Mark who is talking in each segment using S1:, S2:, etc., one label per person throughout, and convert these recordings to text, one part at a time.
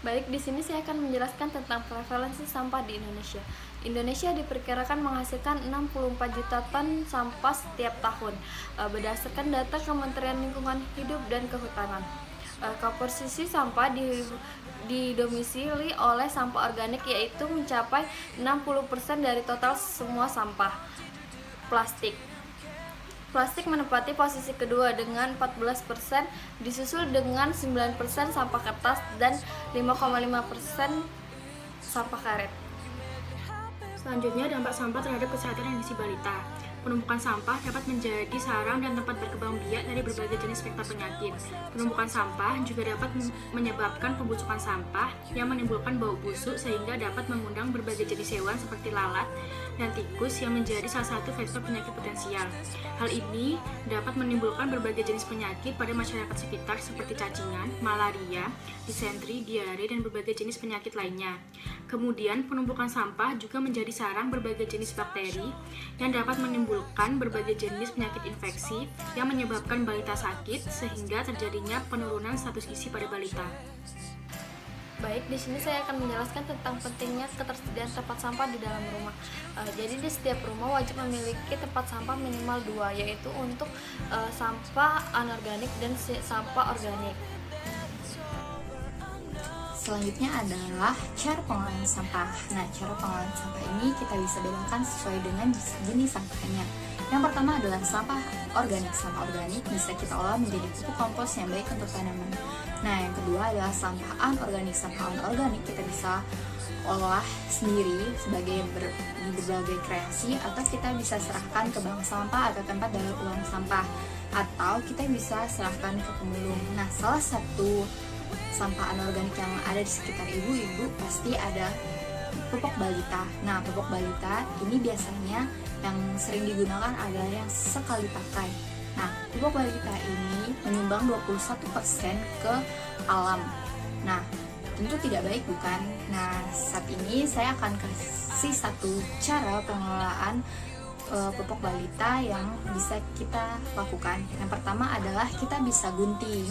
S1: Baik, di sini saya akan menjelaskan tentang prevalensi sampah di Indonesia. Indonesia diperkirakan menghasilkan 64 juta ton sampah setiap tahun, berdasarkan data Kementerian Lingkungan Hidup dan Kehutanan. Komposisi sampah didomisili oleh sampah organik, yaitu mencapai 60% dari total semua sampah. Plastik menempati posisi kedua dengan 14%, disusul dengan 9% sampah kertas dan 5,5% sampah karet.
S2: Selanjutnya, dampak sampah terhadap kesehatan dan gizi balita. Penumpukan sampah dapat menjadi sarang dan tempat berkembang biak dari berbagai jenis vektor penyakit. Penumpukan sampah juga dapat menyebabkan pembusukan sampah yang menimbulkan bau busuk sehingga dapat mengundang berbagai jenis hewan seperti lalat dan tikus yang menjadi salah satu vektor penyakit potensial. Hal ini dapat menimbulkan berbagai jenis penyakit pada masyarakat sekitar seperti cacingan, malaria, disentri, diare, dan berbagai jenis penyakit lainnya. Kemudian, penumpukan sampah juga menjadi sarang berbagai jenis bakteri yang dapat menimbulkan berbagai jenis penyakit infeksi yang menyebabkan balita sakit sehingga terjadinya penurunan status gizi pada balita.
S1: Baik, di sini saya akan menjelaskan tentang pentingnya ketersediaan tempat sampah di dalam rumah. Jadi di setiap rumah wajib memiliki tempat sampah minimal 2, yaitu untuk sampah anorganik dan sampah organik.
S3: Selanjutnya adalah cara pengolahan sampah. Nah, cara pengolahan sampah ini kita bisa bedakan sesuai dengan jenis sampahnya. Yang pertama adalah sampah organik. Sampah organik bisa kita olah menjadi pupuk kompos yang baik untuk tanaman. Nah, yang kedua adalah sampah anorganik. Sampah anorganik kita bisa olah sendiri sebagai berbagai kreasi, atau kita bisa serahkan ke bank sampah atau tempat daur ulang sampah, atau kita bisa serahkan ke pemulung. Nah, salah satu sampah anorganik yang ada di sekitar ibu-ibu pasti ada pupuk balita. Nah, pupuk balita ini biasanya yang sering digunakan adalah yang sekali pakai. Nah, pupuk balita ini menyumbang 21% ke alam. Nah, tentu tidak baik, bukan? Nah, saat ini saya akan kasih satu cara pengelolaan pupuk balita yang bisa kita lakukan. Yang pertama adalah kita bisa gunting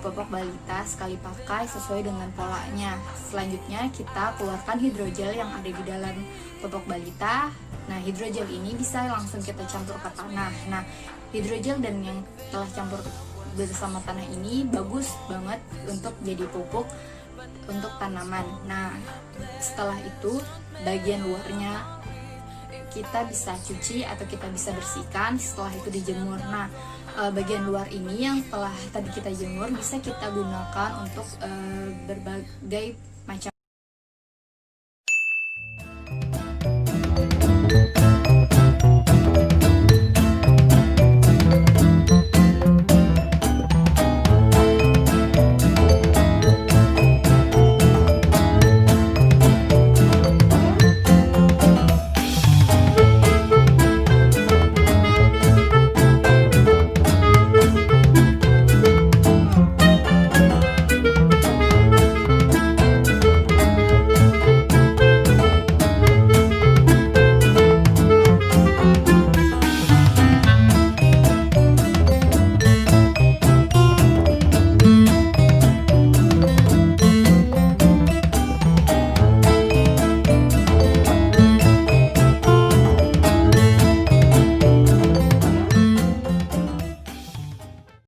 S3: pupuk balita sekali pakai sesuai dengan polanya. Selanjutnya kita keluarkan hidrogel yang ada di dalam pupuk balita. Nah, hidrogel ini bisa langsung kita campur ke tanah. Nah, hidrogel dan yang telah campur bersama tanah ini bagus banget untuk jadi pupuk untuk tanaman. Nah, setelah itu bagian luarnya kita bisa cuci atau kita bisa bersihkan, setelah itu dijemur. Nah, bagian luar ini yang telah tadi kita jemur bisa kita gunakan untuk berbagai